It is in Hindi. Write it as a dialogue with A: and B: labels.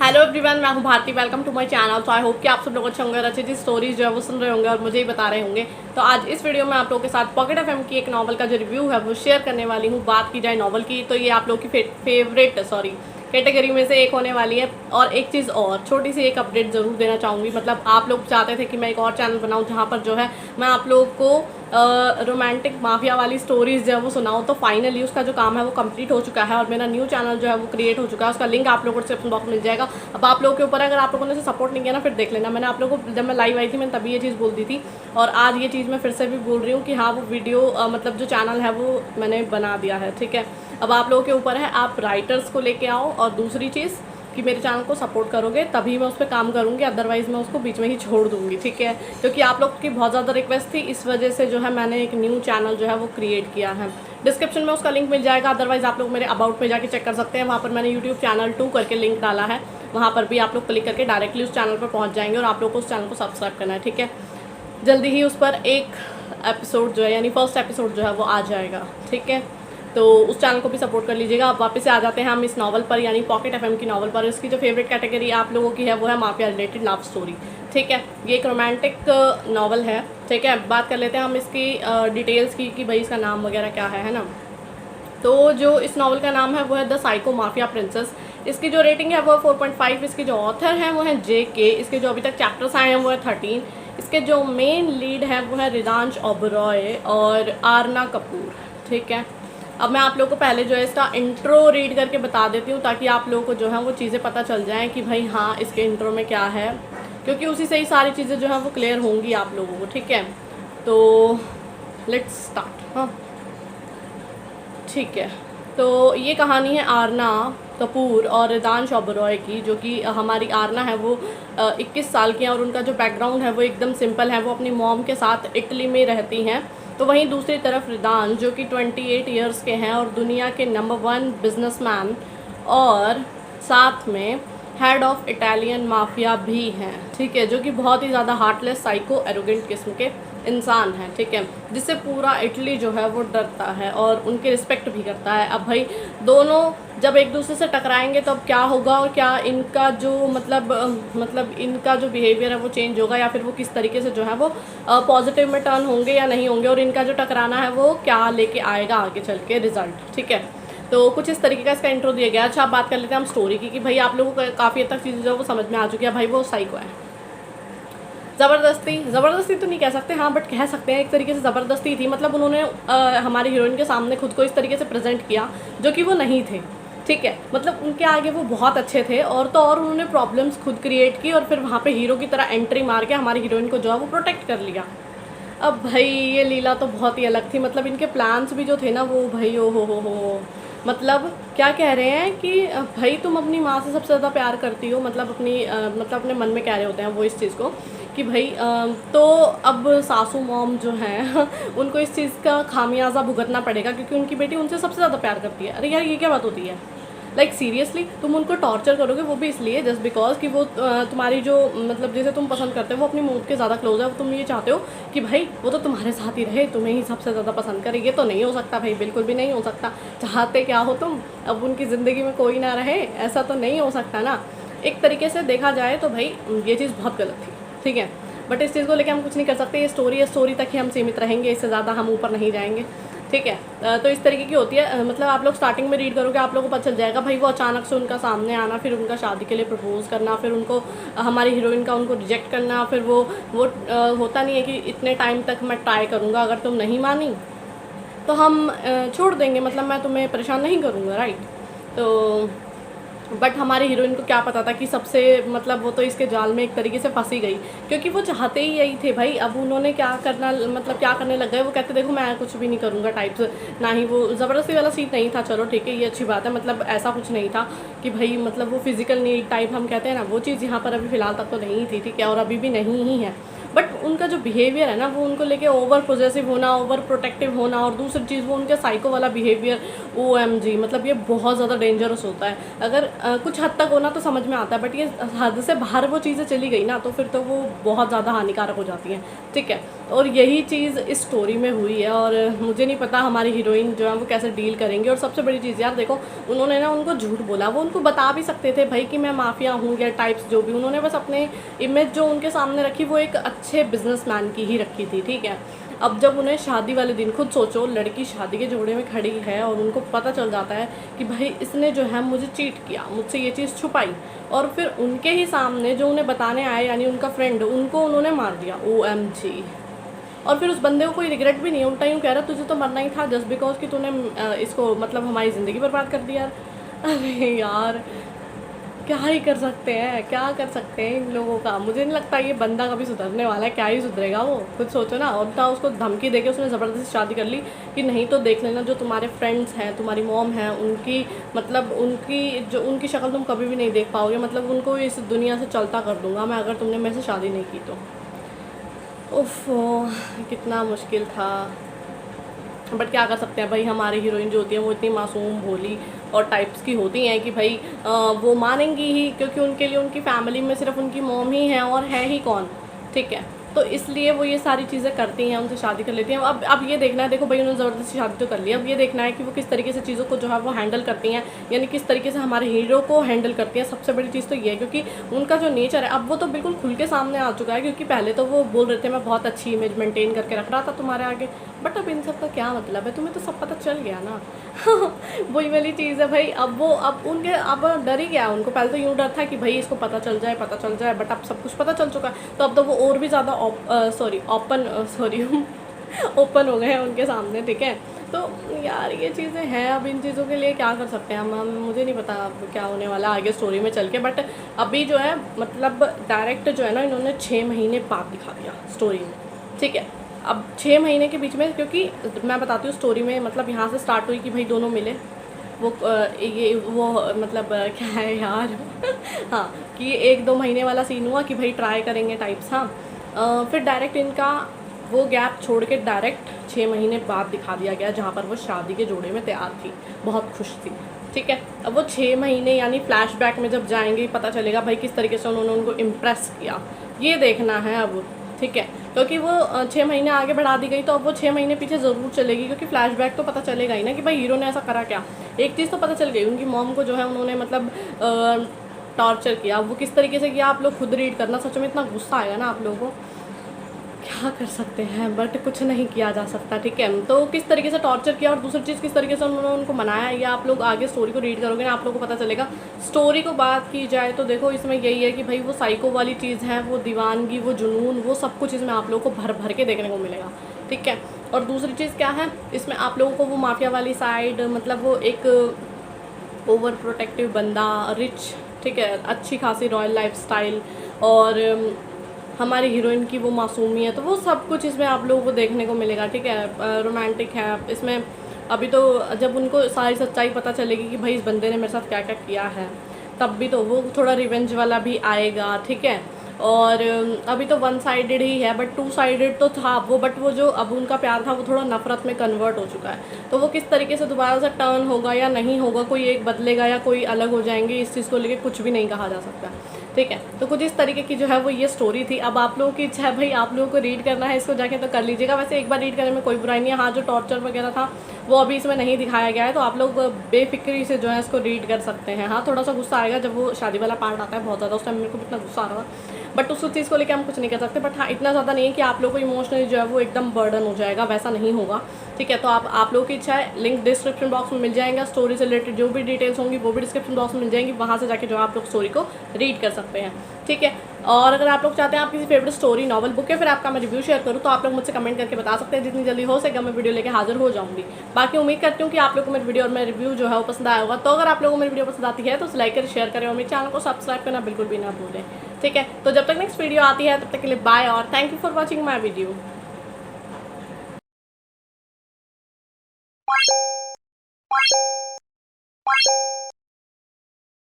A: हेलो एवरीवन, मैं हूं Bharti. Welcome to my channel. तो आई होप कि आप सब लोग अच्छे होंगे और अच्छी अच्छी स्टोरीज जो है वो सुन रहे होंगे और मुझे ही बता रहे होंगे। तो आज इस वीडियो में आप लोगों के साथ पॉकेट एफएम की एक नॉवल का जो रिव्यू है वो शेयर करने वाली हूँ। बात की जाए नॉवल की तो ये आप लोगों की फेवरेट कैटेगरी में से एक होने वाली है। और एक चीज़ और छोटी सी एक अपडेट ज़रूर देना चाहूँगी। मतलब आप लोग चाहते थे कि मैं एक और चैनल बनाऊँ जहाँ पर जो है मैं आप लोगों को रोमांटिक माफिया वाली स्टोरीज जो है वो सुनाऊँ। तो फाइनली उसका जो काम है वो कंप्लीट हो चुका है और मेरा न्यू चैनल जो है वो क्रिएट हो चुका है। उसका लिंक आप लोगों को डिस्क्रिप्शन बॉक्स में मिल जाएगा। अब आप लोगों के ऊपर अगर आप लोगों ने सपोर्ट नहीं किया ना फिर देख लेना। मैंने आप लोगों को जब मैं लाइव आई थी मैंने तभी ये चीज़ बोल दी थी और आज ये चीज़ मैं फिर से भी बोल रही हूँ कि हाँ वो वीडियो मतलब जो चैनल है वो मैंने बना दिया है। ठीक है, अब आप लोगों के ऊपर है, आप राइटर्स को लेके आओ और दूसरी चीज़ कि मेरे चैनल को सपोर्ट करोगे तभी मैं उस पर काम करूँगी, अदरवाइज़ मैं उसको बीच में ही छोड़ दूँगी। ठीक है, क्योंकि आप लोग की बहुत ज़्यादा रिक्वेस्ट थी, इस वजह से जो है मैंने एक न्यू चैनल जो है वो क्रिएट किया है। डिस्क्रिप्शन में उसका लिंक मिल जाएगा, अदरवाइज़ आप लोग मेरे अबाउट में जाके चेक कर सकते हैं। वहाँ पर मैंने यूट्यूब चैनल 2 करके लिंक डाला है, वहाँ पर भी आप लोग क्लिक करके डायरेक्टली उस चैनल पर पहुँच जाएंगे और आप लोग को उस चैनल को सब्सक्राइब करना है। ठीक है, जल्दी ही उस पर एक एपिसोड जो है यानी फर्स्ट एपिसोड जो है वो आ जाएगा। ठीक है, तो उस चैनल को भी सपोर्ट कर लीजिएगा। अब वापस से आ जाते हैं हम इस नॉवल पर यानी पॉकेट एफएम की नॉवल पर। इसकी जो फेवरेट कैटेगरी आप लोगों की है वो है माफिया रिलेटेड लव स्टोरी। ठीक है, ये एक रोमांटिक नॉवल है। ठीक है, बात कर लेते हैं हम इसकी डिटेल्स की कि भाई इसका नाम वगैरह क्या है ना। तो जो इस नॉवल का नाम है वो है द साइको माफिया प्रिंसेस। इसकी जो रेटिंग है वो है 4.5। इसके जो ऑथर हैं वो हैं JK। इसके जो अभी तक चैप्टर्स आए हैं वो है 13। इसके जो मेन लीड है वो है रिदांश ओबरॉय और आरना कपूर। ठीक है, अब मैं आप लोगों को पहले जो है इसका इंट्रो रीड करके बता देती हूँ ताकि आप लोगों को जो है वो चीज़ें पता चल जाएं कि भाई हाँ इसके इंट्रो में क्या है, क्योंकि उसी से ही सारी चीज़ें जो है वो क्लियर होंगी आप लोगों को। ठीक है, तो लेट्स स्टार्ट। हाँ ठीक है, तो ये कहानी है आरना कपूर और रिदांश ओबरॉय की। जो कि हमारी आरना है वो 21 साल की हैं और उनका जो बैकग्राउंड है वो एकदम सिंपल है। वो अपनी मॉम के साथ इटली में रहती हैं। तो वहीं दूसरी तरफ रिदांश जो कि 28 ईयर्स के हैं और दुनिया के नंबर 1 बिजनेसमैन और साथ में हेड ऑफ इटालियन माफिया भी हैं। ठीक है, जो कि बहुत ही ज़्यादा हार्टलेस साइको एरोगेंट किस्म के इंसान हैं। ठीक है, जिससे पूरा इटली जो है वो डरता है और उनकी रिस्पेक्ट भी करता है। अब भाई दोनों जब एक दूसरे से टकराएंगे तो अब क्या होगा और क्या इनका जो मतलब इनका जो बिहेवियर है वो चेंज होगा या फिर वो किस तरीके से जो है वो पॉजिटिव में टर्न होंगे या नहीं होंगे और इनका जो टकराना है वो क्या लेके आएगा आगे चल के रिजल्ट। ठीक है, तो कुछ इस तरीके का इसका इंट्रो दिया गया। अच्छा, आप बात कर लेते हैं हम स्टोरी की कि भाई आप लोगों को काफ़ी हद तक चीज़ें जो है वो समझ में आ चुकी है। भाई वो साइको है, ज़बरदस्ती तो नहीं कह सकते, हाँ बट कह सकते हैं एक तरीके से ज़बरदस्ती थी। मतलब उन्होंने हमारी हीरोइन के सामने खुद को इस तरीके से प्रेजेंट किया जो कि वो नहीं थे। ठीक है, मतलब उनके आगे वो बहुत अच्छे थे और तो और उन्होंने प्रॉब्लम्स खुद क्रिएट की और फिर वहाँ पे हीरो की तरह एंट्री मार के हमारी हीरोइन को जो है वो प्रोटेक्ट कर लिया। अब भाई ये लीला तो बहुत ही अलग थी। मतलब इनके प्लान्स भी जो थे ना वो भाई ओ हो, मतलब क्या कह रहे हैं कि भाई तुम अपनी माँ से सबसे ज़्यादा प्यार करती हो। मतलब मतलब अपने मन में कह रहे होते हैं वो इस चीज़ को कि भाई तो अब सासू मॉम जो हैं उनको इस चीज़ का खामियाजा भुगतना पड़ेगा क्योंकि उनकी बेटी उनसे सबसे ज़्यादा प्यार करती है। अरे यार ये क्या बात होती है? लाइक सीरियसली तुम उनको टॉर्चर करोगे वो भी इसलिए जस्ट बिकॉज कि वो तुम्हारी जो मतलब जैसे तुम पसंद करते हो वो अपनी मौत के ज़्यादा क्लोज है। तुम ये चाहते हो कि भाई वो तो तुम्हारे साथ ही रहे, तुम्हें ही सबसे ज़्यादा पसंद करे। ये तो नहीं हो सकता भाई, बिल्कुल भी नहीं हो सकता। चाहते क्या हो तुम? अब उनकी ज़िंदगी में कोई ना रहे, ऐसा तो नहीं हो सकता ना। एक तरीके से देखा जाए तो भाई ये चीज़ बहुत गलत थी। ठीक है, बट इस चीज़ को लेकर हम कुछ नहीं कर सकते। ये स्टोरी तक ही हम सीमित रहेंगे, इससे ज़्यादा हम ऊपर नहीं जाएंगे। ठीक है, तो इस तरीके की होती है। मतलब आप लोग स्टार्टिंग में रीड करोगे आप लोगों को पता चल जाएगा भाई वो अचानक से उनका सामने आना, फिर उनका शादी के लिए प्रपोज करना, फिर उनको हमारी हीरोइन का उनको रिजेक्ट करना, फिर वो होता नहीं है कि इतने टाइम तक मैं ट्राई करूँगा, अगर तुम नहीं मानी तो हम छोड़ देंगे, मतलब मैं तुम्हें परेशान नहीं करूँगा, राइट। तो बट हमारी हीरोइन को क्या पता था कि सबसे मतलब वो तो इसके जाल में एक तरीके से फंसी गई क्योंकि वो चाहते ही यही थे भाई। अब उन्होंने क्या करना मतलब क्या करने लग गए, वो कहते देखो मैं कुछ भी नहीं करूँगा टाइप्स। ना ही वो ज़बरदस्ती वाला सीन नहीं था, चलो ठीक है ये अच्छी बात है। मतलब ऐसा कुछ नहीं था कि भाई मतलब वो फिजिकल नीड टाइप हम कहते हैं ना, वो चीज़ यहाँ पर अभी फ़िलहाल तक तो नहीं थी। ठीक है, और अभी भी नहीं ही है। बट उनका जो बिहेवियर है ना वो उनको लेके ओवर पॉजेसिव होना, ओवर प्रोटेक्टिव होना और दूसरी चीज़ वो उनके साइको वाला बिहेवियर, OMG मतलब ये बहुत ज़्यादा डेंजरस होता है। अगर कुछ हद तक होना तो समझ में आता है, बट ये हद से बाहर वो चीज़ें चली गई ना तो फिर तो वो बहुत ज़्यादा हानिकारक हो जाती हैं। ठीक है, और यही चीज़ इस स्टोरी में हुई है और मुझे नहीं पता हमारी हीरोइन जो है वो कैसे डील करेंगी। और सबसे बड़ी चीज़ यार देखो, उन्होंने ना उनको झूठ बोला, वो उनको बता भी सकते थे भाई कि मैं माफिया हूँ या टाइप्स जो भी, उन्होंने बस अपने इमेज जो उनके सामने रखी वो एक अच्छे बिजनेसमैन की ही रखी थी, ठीक है। अब जब उन्हें शादी वाले दिन, खुद सोचो लड़की शादी के जोड़े में खड़ी है और उनको पता चल जाता है कि भाई इसने जो है मुझे चीट किया, मुझसे ये चीज़ छुपाई, और फिर उनके ही सामने जो उन्हें बताने आए यानी उनका फ्रेंड, उनको उन्होंने मार दिया। OMG। और फिर उस बंदे को कोई रिग्रेट भी नहीं है, उल्टा यूँ कह रहा तुझे तो मरना ही था जस्ट बिकॉज कि तूने इसको मतलब हमारी ज़िंदगी बर्बाद कर दी यार। अरे यार क्या ही कर सकते हैं, क्या कर सकते हैं इन लोगों का। मुझे नहीं लगता ये बंदा कभी सुधरने वाला है, क्या ही सुधरेगा वो, खुद सोचो ना। और था उसको धमकी देके उसने ज़बरदस्ती शादी कर ली कि नहीं तो देख लेना जो तुम्हारे फ्रेंड्स हैं, तुम्हारी मॉम है, उनकी मतलब उनकी शक्ल तुम कभी भी नहीं देख पाओगे, मतलब उनको इस दुनिया से चलता कर दूंगा मैं अगर तुमने मेरे से शादी नहीं की तो। उफ, कितना मुश्किल था। बट क्या कर सकते हैं भाई, हमारी हीरोइन जो होती है वो इतनी मासूम भोली और टाइप्स की होती हैं कि भाई वो मानेंगी ही, क्योंकि उनके लिए उनकी फैमिली में सिर्फ उनकी मॉम ही है और है ही कौन, ठीक है। तो इसलिए वो ये सारी चीज़ें करती हैं, उनसे शादी कर लेती हैं। अब ये देखना है, देखो भाई उन्होंने ज़बरदस्ती शादी तो कर ली, अब ये देखना है कि वो किस तरीके से चीज़ों को जो है वो हैंडल करती हैं, यानी किस तरीके से हमारे हीरो को हैंडल करती हैं। सबसे बड़ी चीज़ तो ये है क्योंकि उनका जो नेचर है अब वो तो बिल्कुल खुल के सामने आ चुका है, क्योंकि पहले तो वो बोल रहे थे मैं बहुत अच्छी इमेज मेंटेन करके रख रहा था तुम्हारे आगे, बट अब इन सब का क्या मतलब है, तुम्हें तो सब पता चल गया ना। वही वाली चीज़ है भाई, अब उनके अब डर ही गया उनको। पहले तो यूँ डर था कि भाई इसको पता चल जाए, बट अब सब कुछ पता चल चुका है, तो अब तो वो और भी ज़्यादा ओपन हो गए हैं उनके सामने, ठीक है। तो यार ये चीज़ें हैं, अब इन चीज़ों के लिए क्या कर सकते हैं हम मुझे नहीं पता अब क्या होने वाला आगे स्टोरी में चल के। बट अभी जो है मतलब डायरेक्ट जो है ना इन्होंने 6 महीने बाद दिखा दिया स्टोरी में, ठीक है। अब 6 महीने के बीच में, क्योंकि मैं बताती हूँ स्टोरी में मतलब यहाँ से स्टार्ट हुई कि भाई दोनों मिले, वो मतलब क्या है यार हाँ, कि 1-2 महीने वाला सीन हुआ कि भाई ट्राई करेंगे टाइप्स, हाँ। फिर डायरेक्ट इनका वो गैप छोड़ के डायरेक्ट 6 महीने बाद दिखा दिया गया, जहाँ पर वो शादी के जोड़े में तैयार थी, बहुत खुश थी, ठीक है। अब वो 6 महीने यानी फ्लैशबैक में जब जाएंगे पता चलेगा भाई किस तरीके से उन्होंने उनको इम्प्रेस किया, ये देखना है अब, ठीक है। क्योंकि वो 6 महीने आगे बढ़ा दी गई तो अब वो 6 महीने पीछे ज़रूर चलेगी, क्योंकि फ्लैशबैक तो पता चलेगा ही ना कि भाई हीरो ने ऐसा करा क्या। एक चीज़ तो पता चल गई, उनकी मॉम को जो है उन्होंने मतलब टॉर्चर किया, वो किस तरीके से किया आप लोग खुद रीड करना, सच में इतना गुस्सा आएगा ना आप लोगों को, क्या कर सकते हैं, बट कुछ नहीं किया जा सकता, ठीक है। तो किस तरीके से टॉर्चर किया और दूसरी चीज़ किस तरीके से उन्होंने उनको मनाया, ये आप लोग आगे स्टोरी को रीड करोगे ना आप लोगों को पता चलेगा। स्टोरी को बात की जाए तो देखो इसमें यही है कि भाई वो साइको वाली चीज़ है, वो दीवानगी, वो जुनून, वो सब कुछ इसमें आप लोगों को भर भर के देखने को मिलेगा, ठीक है। और दूसरी चीज़ क्या है इसमें आप लोगों को वो माफिया वाली साइड, मतलब वो एक ओवर प्रोटेक्टिव बंदा, रिच, ठीक है, अच्छी खासी रॉयल लाइफस्टाइल, और हमारी हीरोइन की वो मासूमियत, तो वो सब कुछ इसमें आप लोगों को देखने को मिलेगा, ठीक है। रोमांटिक है इसमें। अभी तो जब उनको सारी सच्चाई पता चलेगी कि भाई इस बंदे ने मेरे साथ क्या क्या किया है, तब भी तो वो थोड़ा रिवेंज वाला भी आएगा, ठीक है। और अभी तो 1 साइडेड ही है, बट 2 साइडेड तो था वो, बट वो जो अब उनका प्यार था वो थोड़ा नफरत में कन्वर्ट हो चुका है। तो वो किस तरीके से दोबारा से टर्न होगा या नहीं होगा, कोई एक बदलेगा या कोई अलग हो जाएंगे, इस चीज़ को लेके कुछ भी नहीं कहा जा सकता, ठीक है। तो कुछ इस तरीके की जो है वो ये स्टोरी थी। अब आप लोगों की इच्छा है भाई आप लोगों को रीड करना है इसको जाके तो कर लीजिएगा, वैसे एक बार रीड करने में कोई बुराई नहीं है। हाँ, जो टॉर्चर वगैरह था वो अभी इसमें नहीं दिखाया गया है, तो आप लोग बेफिक्री से जो है इसको रीड कर सकते हैं। हाँ, थोड़ा सा गुस्सा आएगा जब वो शादी वाला पार्ट आता है बहुत ज़्यादा, उस टाइम मेरे को इतना गुस्सा आ रहा था, बट उस चीज़ को लेकर हम कुछ नहीं कर सकते। बट हाँ, इतना ज़्यादा नहीं है कि आप लोग को इमोशनली जो है वो एकदम बर्डन हो जाएगा, वैसा नहीं होगा, ठीक है। तो आप लोगों की इच्छा है, लिंक डिस्क्रिप्शन बॉक्स में मिल जाएगा, स्टोरी से रिलेटेड जो भी डिटेल्स होंगी वो भी डिस्क्रिप्शन बॉक्स में मिल जाएंगी, वहाँ से जाके जो आप लोग स्टोरी को रीड कर सकते हैं, ठीक है। और अगर आप लोग चाहते हैं आप किसी फेवरेट स्टोरी, नॉवल, बुक या फिर आपका मैं रिव्यू शेयर करूँ तो आप लोग मुझसे कमेंट करके बता सकते हैं, जितनी जल्दी हो सकेगा मैं वीडियो लेके हाजिर हो जाऊँगी। बाकी उम्मीद करती हूँ कि आप लोग को मेरी वीडियो और मेरा रिव्यू जो है वो पसंद आया होगा। तो अगर आप लोगों को मेरी वीडियो पसंद आती है तो लाइक करें, शेयर करें और मेरे चैनल को सब्सक्राइब करना बिल्कुल भी ना भूलें, ठीक है। तो जब तक नेक्स्ट वीडियो आती है तब तक के लिए बाय और thank you for watching my video.